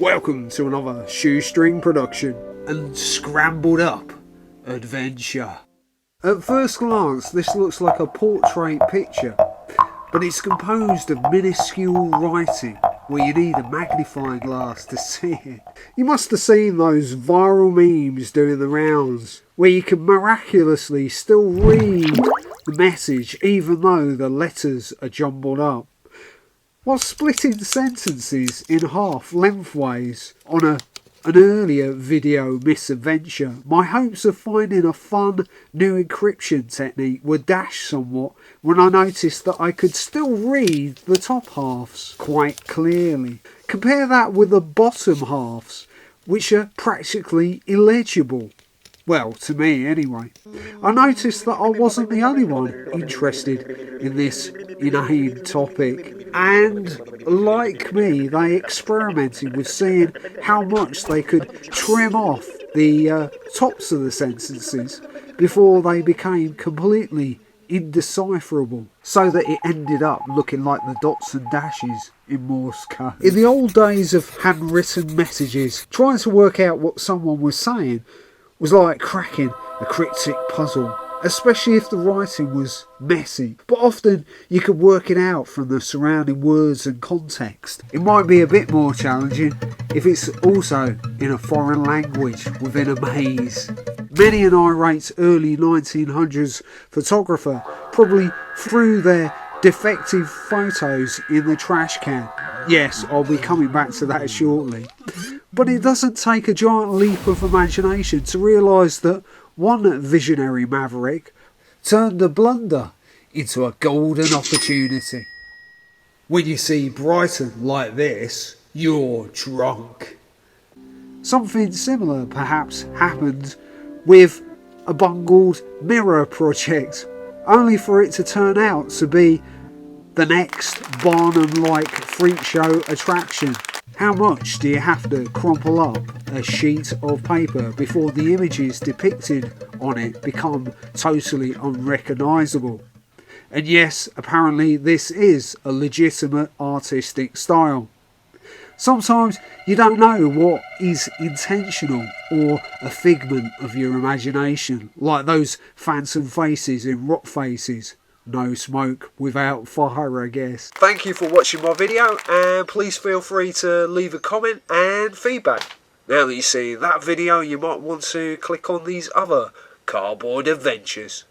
Welcome to another shoestring production and scrambled up adventure. At first glance this looks like a portrait picture, but it's composed of minuscule writing where you need a magnifying glass to see it. You must have seen those viral memes doing the rounds where you can miraculously still read the message even though the letters are jumbled up. While splitting sentences in half lengthways on an earlier video misadventure, my hopes of finding a fun new encryption technique were dashed somewhat when I noticed that I could still read the top halves quite clearly. Compare that with the bottom halves, which are practically illegible. Well, to me anyway. I noticed that I wasn't the only one interested in this inane topic. And like me, they experimented with seeing how much they could trim off the tops of the sentences before they became completely indecipherable, so that it ended up looking like the dots and dashes in Morse code. In the old days of handwritten messages, trying to work out what someone was saying was like cracking a cryptic puzzle, especially if the writing was messy, but often you could work it out from the surrounding words and context. It might be a bit more challenging if it's also in a foreign language within a maze. Many an irate early 1900s photographer probably threw their defective photos in the trash can. Yes, I'll be coming back to that shortly. But it doesn't take a giant leap of imagination to realise that one visionary maverick turned a blunder into a golden opportunity. When you see Brighton like this, you're drunk. Something similar perhaps happened with a bungled mirror project, only for it to turn out to be the next Barnum-like freak show attraction. How much do you have to crumple up a sheet of paper before the images depicted on it become totally unrecognisable? And yes, apparently this is a legitimate artistic style. Sometimes you don't know what is intentional or a figment of your imagination, like those phantom faces in Rock Faces. No smoke without fire, I guess. Thank you for watching my video, and please feel free to leave a comment and feedback. Now that you've seen that video, you might want to click on these other cardboard adventures.